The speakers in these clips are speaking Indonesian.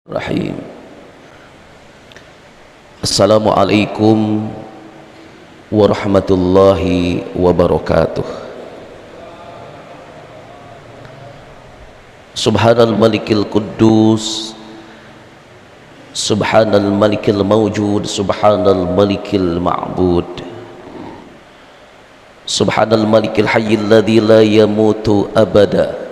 Rahim. Assalamualaikum warahmatullahi wabarakatuh. Subhanal malikil quddus, subhanal malikil mawjud, subhanal malikil ma'bud, subhanal malikil hayyil ladzi la yamutu abada.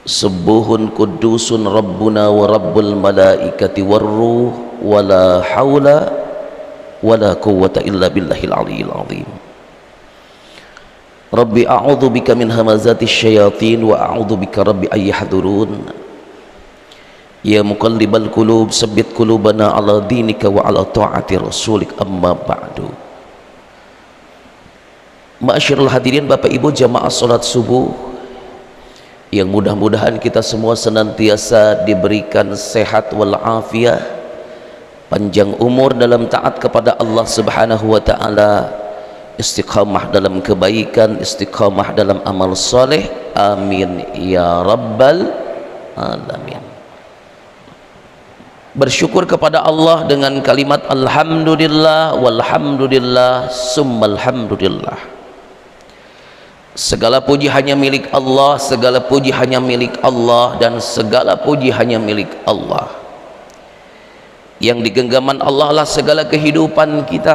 Subuhun kudusun Rabbuna wa Rabbul malaikati warruh wala hawla wala quwwata illa billahil aliyyil azim. Rabbi a'udzu bika min hamazatis syayatin wa a'udzu bika rabbi ay yahdurun. Ya muqallibal qulub tsabbit qulubana ala dinika wa ala ta'ati rasulik, amma ba'du. Ma'asyiral hadirin, Bapak Ibu jamaah salat subuh yang mudah-mudahan kita semua senantiasa diberikan sehat walafiat, panjang umur dalam taat kepada Allah Subhanahu wa taala, istiqamah dalam kebaikan, istiqamah dalam amal soleh, amin ya rabbal alamin. Bersyukur kepada Allah dengan kalimat alhamdulillah walhamdulillah summal hamdulillah. Segala puji hanya milik Allah, segala puji hanya milik Allah, dan segala puji hanya milik Allah. Yang di genggaman Allah lah segala kehidupan kita,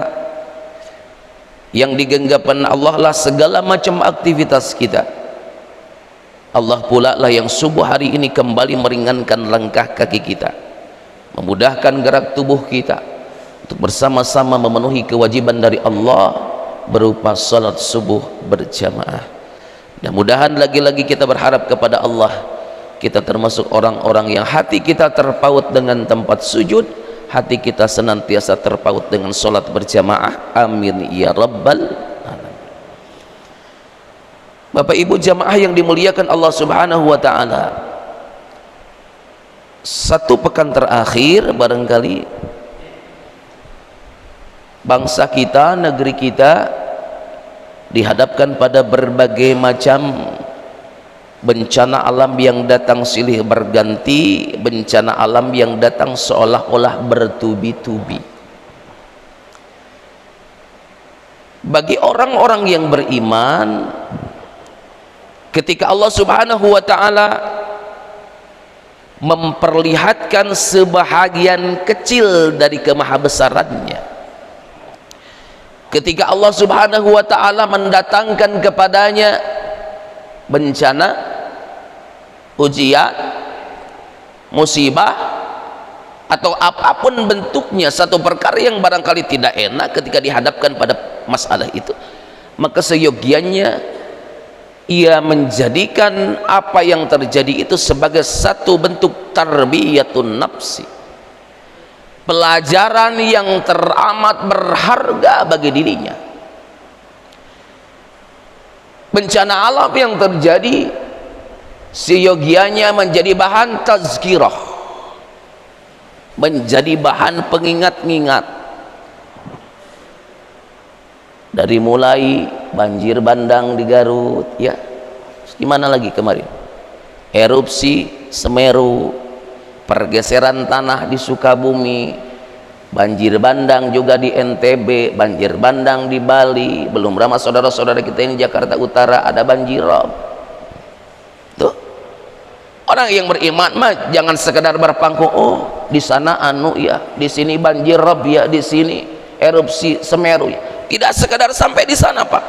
yang di genggaman Allah lah segala macam aktivitas kita. Allah pula lah yang subuh hari ini kembali meringankan langkah kaki kita, memudahkan gerak tubuh kita untuk bersama-sama memenuhi kewajiban dari Allah berupa salat subuh berjamaah. Mudah-mudahan lagi-lagi kita berharap kepada Allah, kita termasuk orang-orang yang hati kita terpaut dengan tempat sujud, hati kita senantiasa terpaut dengan salat berjamaah, amin ya rabbal alamin. Bapak Ibu jamaah yang dimuliakan Allah Subhanahu wa taala, satu pekan terakhir barangkali bangsa kita, negeri kita dihadapkan pada berbagai macam bencana alam yang datang silih berganti, bencana alam yang datang seolah-olah bertubi-tubi. Bagi orang-orang yang beriman, ketika Allah Subhanahu wa taala memperlihatkan sebahagian kecil dari kemahabesarannya, ketika Allah Subhanahu wa taala mendatangkan kepadanya bencana, ujian, musibah, atau apapun bentuknya, satu perkara yang barangkali tidak enak ketika dihadapkan pada masalah itu, maka seyogianya ia menjadikan apa yang terjadi itu sebagai satu bentuk tarbiyatun nafsi, pelajaran yang teramat berharga bagi dirinya. Bencana alam yang terjadi seyogianya menjadi bahan tazkirah, menjadi bahan pengingat-ingat. Dari mulai banjir bandang di Garut, ya, di mana lagi kemarin, erupsi Semeru, pergeseran tanah di Sukabumi, banjir bandang juga di NTB, banjir bandang di Bali, belum ramah saudara-saudara kita ini Jakarta Utara ada banjir rob. Tuh, orang yang beriman mah jangan sekedar berpangku, oh di sana anu ya, di sini banjir rob ya, di sini erupsi Semeru ya. Tidak sekedar sampai di sana, Pak.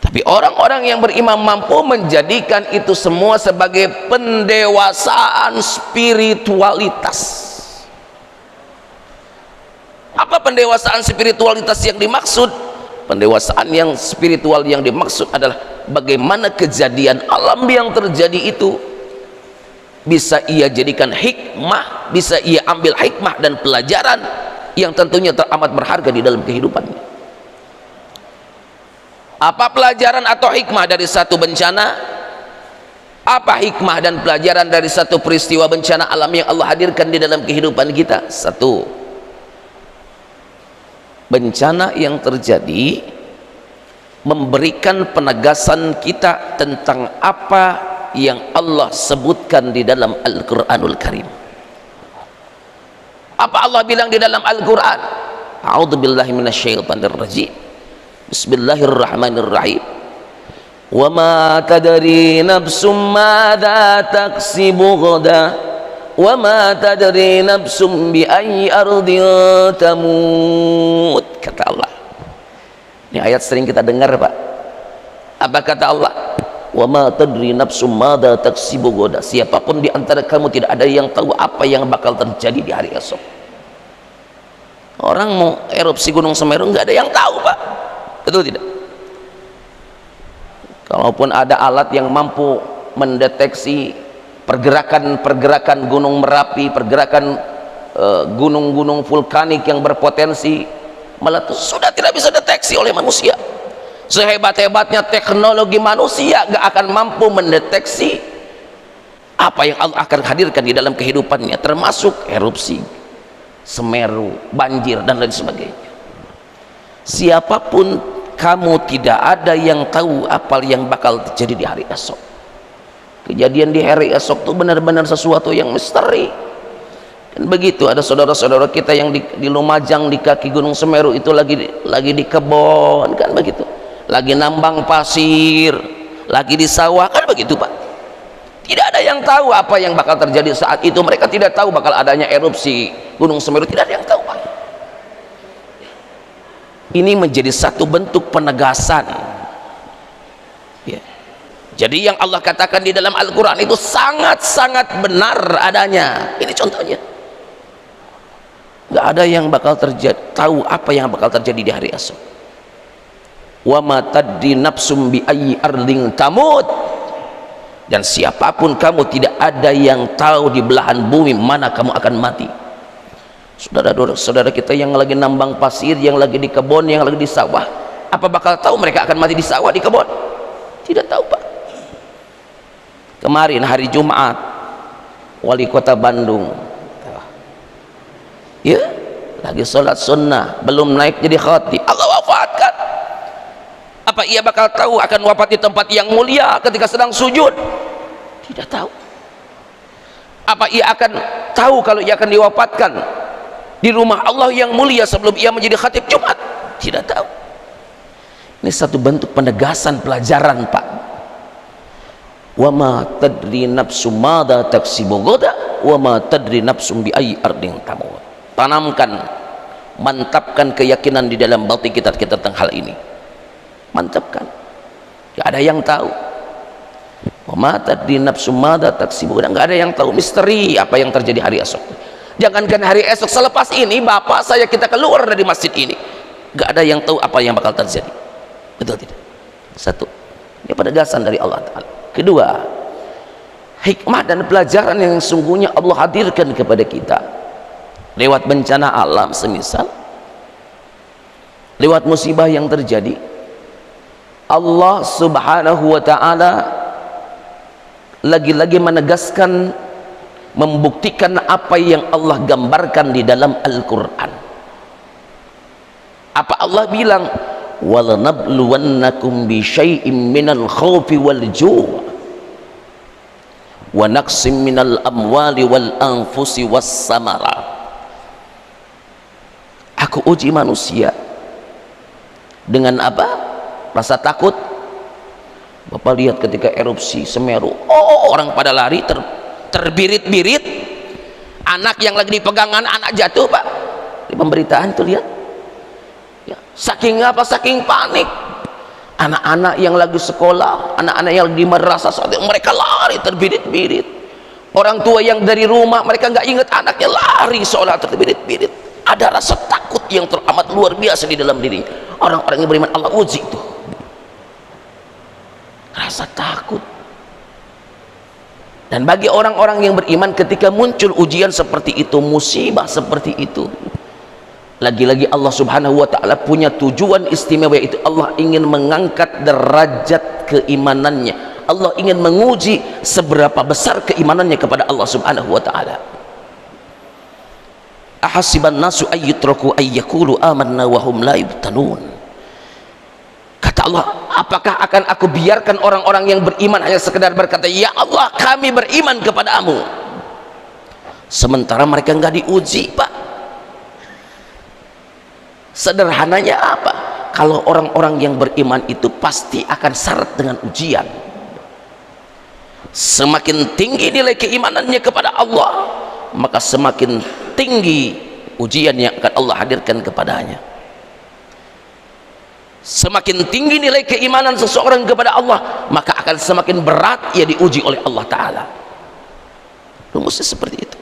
Tapi orang-orang yang beriman mampu menjadikan itu semua sebagai pendewasaan spiritualitas. Apa pendewasaan spiritualitas yang dimaksud? Pendewasaan yang spiritual yang dimaksud adalah bagaimana kejadian alam yang terjadi itu bisa ia jadikan hikmah, bisa ia ambil hikmah dan pelajaran yang tentunya teramat berharga di dalam kehidupannya. Apa pelajaran atau hikmah dari satu bencana? Apa hikmah dan pelajaran dari satu peristiwa bencana alam yang Allah hadirkan di dalam kehidupan kita? Satu, bencana yang terjadi memberikan penegasan kita tentang apa yang Allah sebutkan di dalam Al-Quranul Karim. Apa Allah bilang di dalam Al-Quran? A'udzubillahi minasyaitonirrajim. Bismillahirrahmanirrahim. Wa ma tadri nafsum madza taksibu ghadan wa ma tadri nafsum bi ayyi ardin tamut. Kata Allah. Ini ayat sering kita dengar, Pak. Apa kata Allah? Wa ma tadri nafsum madza taksibu ghadan. Siapapun di antara kamu tidak ada yang tahu apa yang bakal terjadi di hari esok. Orang mau erupsi Gunung Semeru nggak ada yang tahu, Pak. Betul tidak? Kalaupun ada alat yang mampu mendeteksi pergerakan Gunung Merapi, pergerakan gunung-gunung vulkanik yang berpotensi meletus, sudah tidak bisa deteksi oleh manusia. Sehebat-hebatnya teknologi manusia nggak akan mampu mendeteksi apa yang Allah akan hadirkan di dalam kehidupannya, termasuk erupsi Semeru, banjir dan lain sebagainya. Siapapun kamu, tidak ada yang tahu apa yang bakal terjadi di hari esok. Kejadian di hari esok itu benar-benar sesuatu yang misteri. Dan begitu ada saudara-saudara kita yang di Lumajang, di kaki Gunung Semeru itu lagi di kebon, kan begitu. Lagi nambang pasir, lagi di sawah, kan begitu, Pak. Tidak ada yang tahu apa yang bakal terjadi saat itu. Mereka tidak tahu bakal adanya erupsi Gunung Semeru, tidak ada yang tahu, Pak. Ini menjadi satu bentuk penegasan ya. Jadi yang Allah katakan di dalam Al-Quran itu sangat-sangat benar adanya. Ini contohnya. Gak ada yang bakal terjadi, tahu apa yang bakal terjadi di hari esok. Wa ma tadri nafsum bi ayyi ardin tamut. Dan siapapun kamu, tidak ada yang tahu di belahan bumi mana kamu akan mati. Saudara-saudara kita yang lagi nambang pasir, yang lagi di kebun, yang lagi di sawah, apa bakal tahu mereka akan mati di sawah, di kebun? Tidak tahu, Pak. Kemarin hari Jumat, wali kota Bandung ya lagi sholat sunnah, belum naik jadi khatib, Allah wafatkan. Apa ia bakal tahu akan wafat di tempat yang mulia ketika sedang sujud? Tidak tahu. Apa ia akan tahu kalau ia akan diwafatkan di rumah Allah yang mulia sebelum ia menjadi khatib Jumat? Tidak tahu. Ini satu bentuk penegasan pelajaran, Pak. Wa ma tadri nafsum madza taksibu ghadan wa ma tadri nafsum bi ayyi ardin tamut. Tanamkan, mantapkan keyakinan di dalam batin kita tentang hal ini. Mantapkan. Gak ada yang tahu. Wa ma tadri nafsum madza taksibu ghadan. Gak ada yang tahu misteri apa yang terjadi hari esok. Jangankan hari esok, selepas ini bapak saya kita keluar dari masjid ini, gak ada yang tahu apa yang bakal terjadi. Betul tidak? Satu, ini penegasan dari Allah Ta'ala. Kedua, hikmah dan pelajaran yang sungguhnya Allah hadirkan kepada kita lewat bencana alam, semisal lewat musibah yang terjadi. Allah Subhanahu wa Ta'ala lagi-lagi menegaskan, membuktikan apa yang Allah gambarkan di dalam Al-Quran. Apa Allah bilang? وَلَنَبْلُوَنَّكُمْ بِشَيْءٍ مِّنَ الْخَوْفِ وَالْجُوعِ وَنَقْصٍ مِّنَ الْأَمْوَالِ وَالْأَنفُسِ وَالثَّمَرَاتِ. Aku uji manusia dengan apa? Rasa takut. Bapak lihat ketika erupsi Semeru, orang pada lari terbirit-birit. Anak yang lagi dipegangan, anak jatuh, Pak. Di pemberitaan tuh lihat ya, saking apa, saking panik. Anak-anak yang lagi sekolah, anak-anak yang di madrasah, mereka lari terbirit-birit. Orang tua yang dari rumah, mereka nggak ingat anaknya, lari seolah terbirit-birit. Ada rasa takut yang teramat luar biasa di dalam diri orang-orang yang beriman. Allah uji itu rasa takut. Dan bagi orang-orang yang beriman, ketika muncul ujian seperti itu, musibah seperti itu, lagi-lagi Allah Subhanahu wa Ta'ala punya tujuan istimewa, yaitu Allah ingin mengangkat derajat keimanannya. Allah ingin menguji seberapa besar keimanannya kepada Allah Subhanahu wa Ta'ala. Ahasiban nasu ayyutraku ayyakulu amanna wa hum la yuftanun. Kata Allah, Apakah akan aku biarkan orang-orang yang beriman hanya sekedar berkata, ya Allah kami beriman kepadamu, sementara mereka nggak diuji, Pak? Sederhananya apa? Kalau orang-orang yang beriman itu pasti akan syarat dengan ujian. Semakin tinggi nilai keimanannya kepada Allah, maka semakin tinggi ujian yang akan Allah hadirkan kepadanya. Semakin tinggi nilai keimanan seseorang kepada Allah, maka akan semakin berat ia diuji oleh Allah Ta'ala. Rumusnya seperti itu.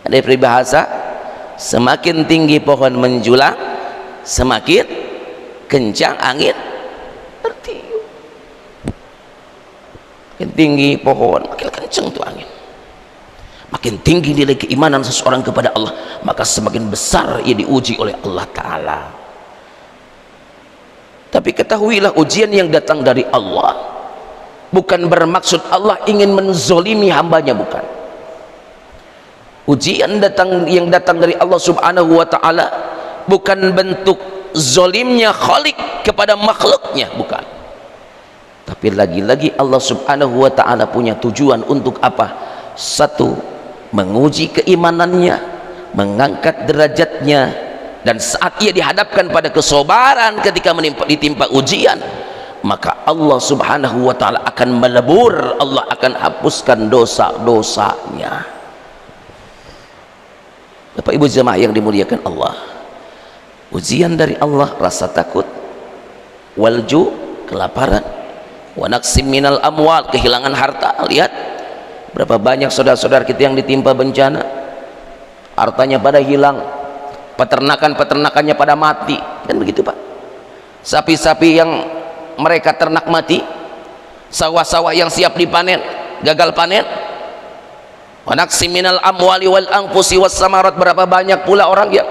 Ada peribahasa, semakin tinggi pohon menjulang, semakin kencang angin bertiup. Makin tinggi pohon, makin kencang tuh angin. Makin tinggi nilai keimanan seseorang kepada Allah, maka semakin besar ia diuji oleh Allah Ta'ala. Tapi ketahuilah, ujian yang datang dari Allah bukan bermaksud Allah ingin menzolimi hambanya, bukan. Ujian yang datang dari Allah Subhanahu wa Ta'ala bukan bentuk zolimnya Khalik kepada makhluknya, bukan. Tapi lagi-lagi Allah Subhanahu wa Ta'ala punya tujuan untuk apa? Satu, menguji keimanannya, mengangkat derajatnya. Dan saat ia dihadapkan pada kesabaran ketika ditimpa ujian, maka Allah Subhanahu wa Ta'ala akan melebur, Allah akan hapuskan dosa-dosanya. Bapak Ibu jemaah yang dimuliakan Allah, ujian dari Allah rasa takut, walju kelaparan, wa naqsim minal amwal kehilangan harta. Lihat berapa banyak saudara-saudara kita yang ditimpa bencana, hartanya pada hilang, peternakan-peternakannya pada mati, kan begitu Pak. Sapi-sapi yang mereka ternak mati, sawah-sawah yang siap dipanen gagal panen. Wa naqsim minal amwali wal anfusi was samarat, berapa banyak pula orang yang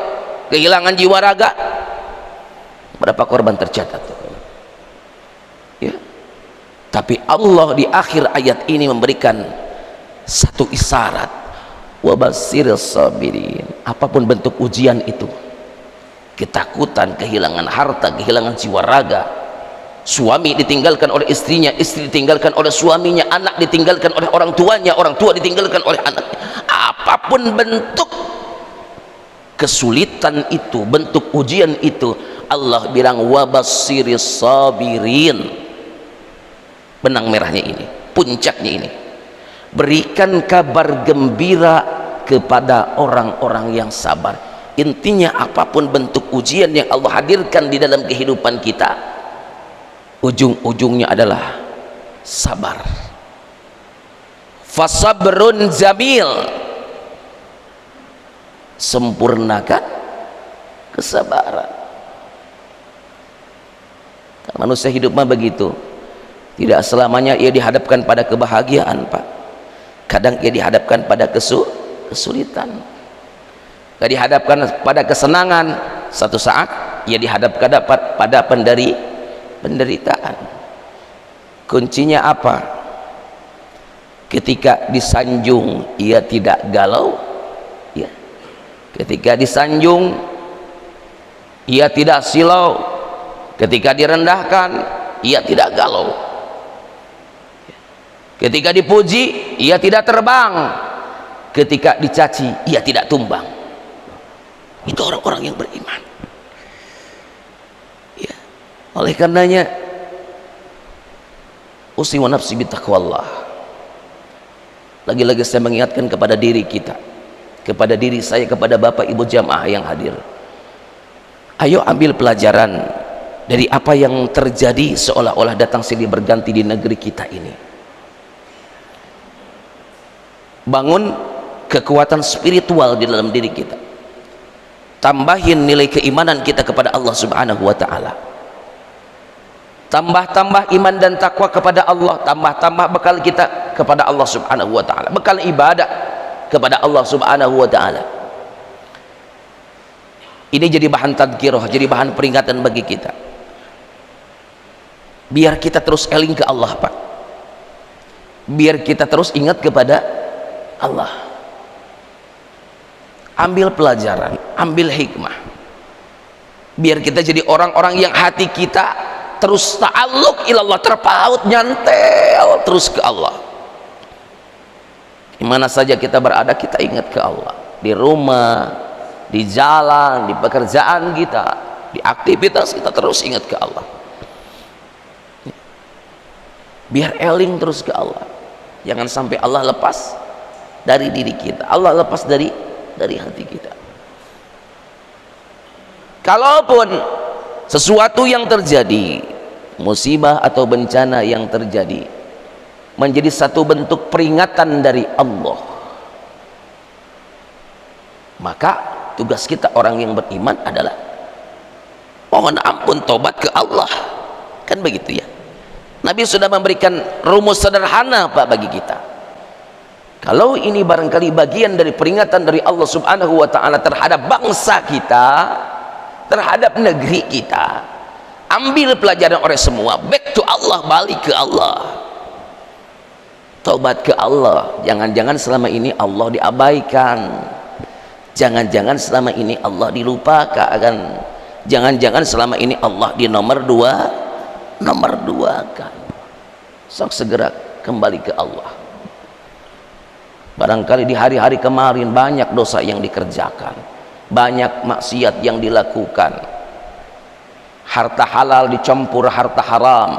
kehilangan jiwa raga. Berapa korban tercatat, ya. Tapi Allah di akhir ayat ini memberikan satu isyarat, wabasiril sabirin. Apapun bentuk ujian itu, ketakutan, kehilangan harta, kehilangan jiwa raga, suami ditinggalkan oleh istrinya, istri ditinggalkan oleh suaminya, anak ditinggalkan oleh orang tuanya, orang tua ditinggalkan oleh anaknya. Apapun bentuk kesulitan itu, bentuk ujian itu, Allah bilang wabasiril sabirin. Benang merahnya ini, puncaknya ini, berikan kabar gembira kepada orang-orang yang sabar. Intinya apapun bentuk ujian yang Allah hadirkan di dalam kehidupan kita, ujung-ujungnya adalah sabar. Fasabrun jamil, sempurnakan kesabaran. Manusia hidup mah begitu, tidak selamanya ia dihadapkan pada kebahagiaan, Pak. Kadang ia dihadapkan pada kesulitan, gak dihadapkan pada kesenangan. Satu saat ia dihadapkan pada penderitaan. Kuncinya apa? Ketika disanjung ia tidak galau, ya. Ketika disanjung ia tidak silau, ketika direndahkan ia tidak galau, ketika dipuji ia tidak terbang, ketika dicaci ia tidak tumbang. Itu orang-orang yang beriman, ya. Oleh karenanya usiwa nafsi bitaqwallah. Lagi-lagi saya mengingatkan kepada diri kita, kepada diri saya, kepada Bapak Ibu jamaah yang hadir, ayo ambil pelajaran dari apa yang terjadi seolah-olah datang silih berganti di negeri kita ini. Bangun kekuatan spiritual di dalam diri kita, tambahin nilai keimanan kita kepada Allah Subhanahu wa Ta'ala, tambah-tambah iman dan takwa kepada Allah, tambah-tambah bekal kita kepada Allah Subhanahu wa Ta'ala, bekal ibadah kepada Allah Subhanahu wa Ta'ala. Ini jadi bahan tadkirah, jadi bahan peringatan bagi kita, biar kita terus eling ke Allah, Pak. Biar kita terus ingat kepada Allah. Ambil pelajaran, ambil hikmah, biar kita jadi orang-orang yang hati kita terus ta'alluq ilallah, terpaut, nyantel terus ke Allah. Di mana saja kita berada, kita ingat ke Allah. Di rumah, di jalan, di pekerjaan kita, di aktivitas kita, terus ingat ke Allah. Biar eling terus ke Allah. Jangan sampai Allah lepas dari diri kita, Allah lepas dari hati kita. Kalaupun sesuatu yang terjadi, musibah atau bencana yang terjadi, menjadi satu bentuk peringatan dari Allah, maka tugas kita orang yang beriman adalah mohon ampun, tobat ke Allah. Kan begitu ya. Nabi sudah memberikan rumus sederhana Pak bagi kita. Kalau ini barangkali bagian dari peringatan dari Allah subhanahu wa ta'ala terhadap bangsa kita, terhadap negeri kita, ambil pelajaran oleh semua, back to Allah, balik ke Allah, tobat ke Allah. Jangan-jangan selama ini Allah diabaikan, jangan-jangan selama ini Allah dilupakan, jangan-jangan selama ini Allah nomor duakan. Sok segera kembali ke Allah. Barangkali di hari-hari kemarin banyak dosa yang dikerjakan, banyak maksiat yang dilakukan, harta halal dicampur harta haram,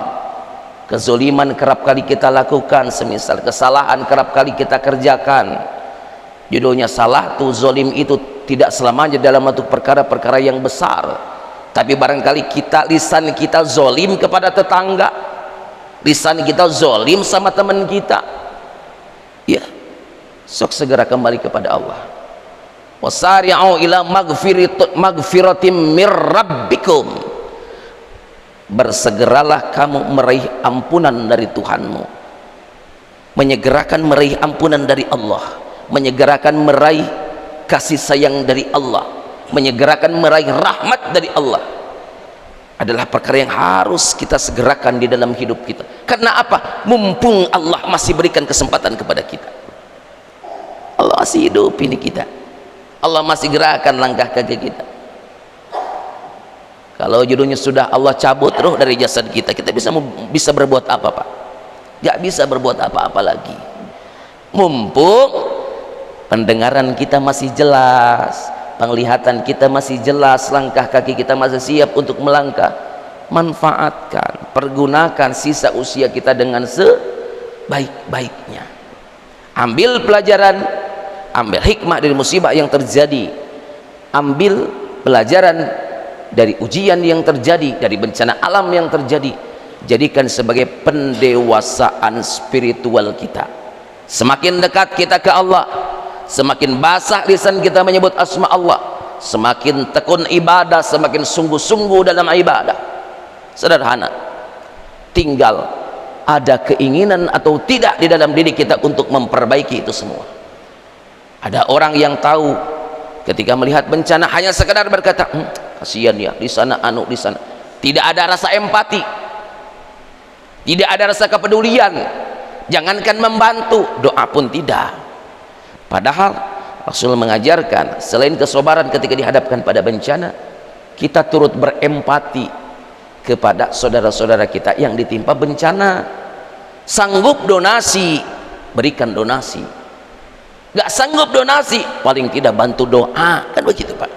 kezoliman kerap kali kita lakukan, semisal kesalahan kerap kali kita kerjakan. Judulnya salah tuh, zolim itu tidak selamanya dalam bentuk perkara-perkara yang besar, tapi barangkali lisan kita zolim kepada tetangga, lisan kita zolim sama teman kita, ya. Sok segera kembali kepada Allah. Wasari'u ila magfiratim mir rabbikum, bersegeralah kamu meraih ampunan dari Tuhanmu, menyegerakan meraih ampunan dari Allah, menyegerakan meraih kasih sayang dari Allah, menyegerakan meraih rahmat dari Allah, adalah perkara yang harus kita segerakan di dalam hidup kita. Karena apa? Mumpung Allah masih berikan kesempatan kepada kita, Allah masih hidup ini kita, Allah masih gerakan langkah kaki kita. Kalau judulnya sudah Allah cabut roh dari jasad kita, kita bisa berbuat apa Pak? Gak bisa berbuat apa-apa lagi. Mumpung pendengaran kita masih jelas, penglihatan kita masih jelas, langkah kaki kita masih siap untuk melangkah, manfaatkan, pergunakan sisa usia kita dengan sebaik-baiknya. Ambil pelajaran, ambil hikmah dari musibah yang terjadi, ambil pelajaran dari ujian yang terjadi, dari bencana alam yang terjadi, jadikan sebagai pendewasaan spiritual kita. Semakin dekat kita ke Allah, semakin basah lisan kita menyebut asma Allah, semakin tekun ibadah, semakin sungguh-sungguh dalam ibadah. Sederhana, tinggal ada keinginan atau tidak di dalam diri kita untuk memperbaiki itu semua. Ada orang yang tahu ketika melihat bencana hanya sekedar berkata, kasihan ya di sana, di sana. Tidak ada rasa empati, tidak ada rasa kepedulian, jangankan membantu, doa pun tidak. Padahal Rasul mengajarkan selain kesabaran ketika dihadapkan pada bencana, kita turut berempati kepada saudara-saudara kita yang ditimpa bencana. Sanggup donasi, berikan donasi. Gak sanggup donasi, paling tidak bantu doa. Kan begitu Pak.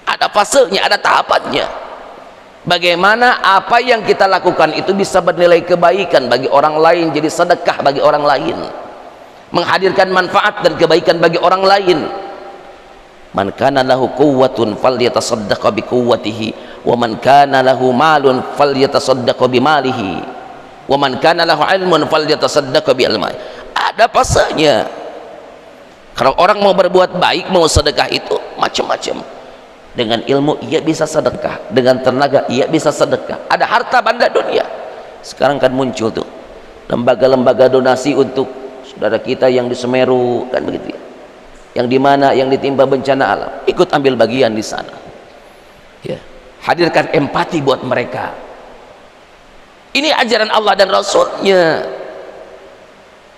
Ada fasenya, ada tahapannya. Bagaimana apa yang kita lakukan itu bisa bernilai kebaikan bagi orang lain, jadi sedekah bagi orang lain, menghadirkan manfaat dan kebaikan bagi orang lain. Man kana lahu quwwatun falyatasaddaq bi quwwatihi, wa man kana lahu malun falyatasaddaq bi malihi, wa man kana lahu ilmun falyatasaddaq bi ilmihi. Ada pasanya. Kalau orang mau berbuat baik, mau sedekah itu macam-macam. Dengan ilmu ia bisa sedekah, dengan tenaga ia bisa sedekah. Ada harta benda dunia. Sekarang kan muncul tuh lembaga-lembaga donasi untuk saudara kita yang di Semeru, kan begitu ya, yang di mana yang ditimpa bencana alam, ikut ambil bagian di sana ya. Hadirkan empati buat mereka. Ini ajaran Allah dan Rasulnya.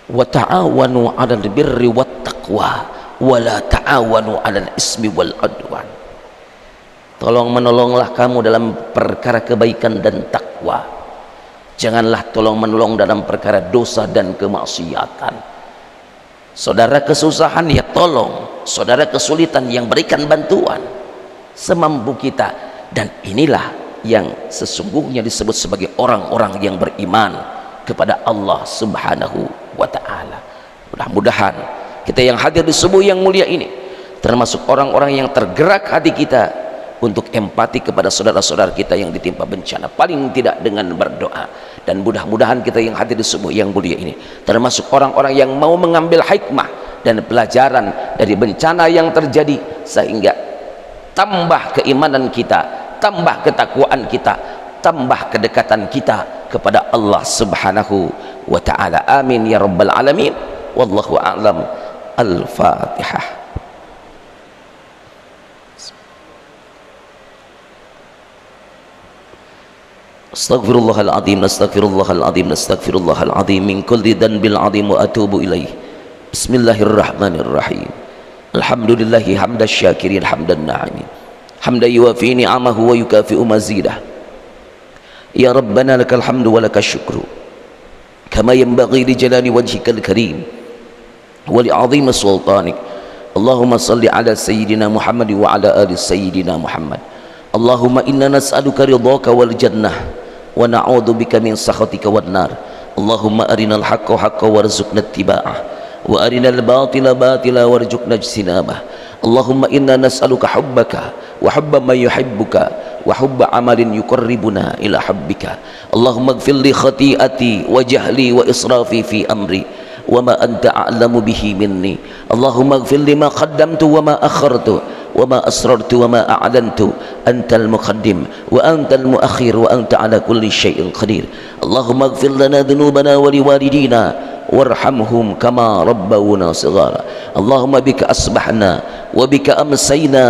Wa ta'awanu 'alal birri wat taqwa wa la ta'awanu 'alal ismi wal 'udwan. tolong menolonglah kamu dalam perkara kebaikan dan takwa. Janganlah tolong menolong dalam perkara dosa dan kemaksiatan. Saudara kesusahan, ya tolong. Saudara kesulitan, yang berikan bantuan semampu kita. Dan inilah yang sesungguhnya disebut sebagai orang-orang yang beriman kepada Allah Subhanahu wa ta'ala. Mudah-mudahan kita yang hadir di subuh yang mulia ini termasuk orang-orang yang tergerak hati kita untuk empati kepada saudara-saudara kita yang ditimpa bencana, paling tidak dengan berdoa. Dan mudah-mudahan kita yang hadir di subuh yang mulia ini termasuk orang-orang yang mau mengambil hikmah dan pelajaran dari bencana yang terjadi, sehingga tambah keimanan kita, tambah ketakwaan kita, tambah kedekatan kita kepada Allah Subhanahu wa ta'ala. Amin ya rabbal alamin. Wallahu a'lam. Al-Fatihah. Astaghfirullahaladzim, astaghfirullahaladzim, astaghfirullahaladzim min kulli dhanbil azim wa atubu ilaih. Bismillahirrahmanirrahim. Alhamdulillahi hamdan syakirin hamdan na'imin, hamdan yuwafi ni'amahu wa yukafi'u mazidah. Ya Rabbana lakal hamdu wa lakal syukru kama yanbaghi li jalali wajhikal karim wa li 'azimi sultanik. Allahumma salli ala sayyidina Muhammad wa ala ali sayyidina Muhammad. Allahumma inna nas'aluka ridhaka wal jannah wa na'udzu bika min sakhatika wan nar. Allahumma arinal haqqa haqqan warzuqna ittiba'ah wa arinal batila batila warzuqna ijtinabah. Allahumma inna nas'aluka hubbaka wa hubba man yuhibbuka wa hubba amalin yuqarribuna ila hubbika. Allahumma ighfir li khati'ati wa jahli wa israfi fi amri wa ma anta a'lamu bihi minni. Allahumma ighfir lima qaddamtu wa ma akhartu وما أسررت وما أعلنت أنت المقدم وأنت المؤخر وأنت على كل شيء قدير. اللهم اغفر لنا ذنوبنا ولوالدينا وارحمهم كما ربونا صغارا. اللهم بك أصبحنا وبك أمسينا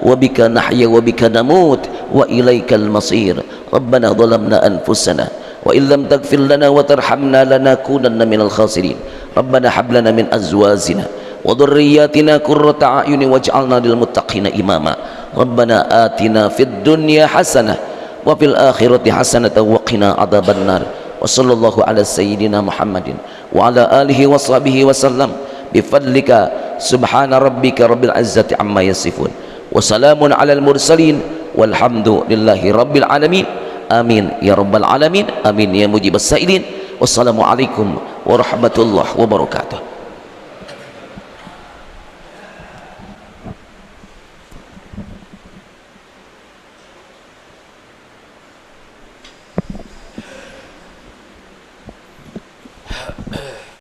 وبك نحيا وبك نموت وإليك المصير. ربنا ظلمنا أنفسنا وإن لم تغفر لنا وترحمنا لنكونن من الخاسرين. ربنا هب لنا من أزواجنا وذرياتنا قرة أعين واجعلنا للمتقين إماما. ربنا آتنا في الدنيا حسنة وفي الآخرة حسنة وقنا عذاب النار. وصلى الله على سيدنا محمد وعلى آله وصحبه وسلم بفضلك سبحان ربك رب العزة عما يصفون وسلام على المرسلين والحمد لله رب العالمين. آمين يا رب العالمين. آمين يا مجيب السائلين. والسلام عليكم ورحمة الله وبركاته.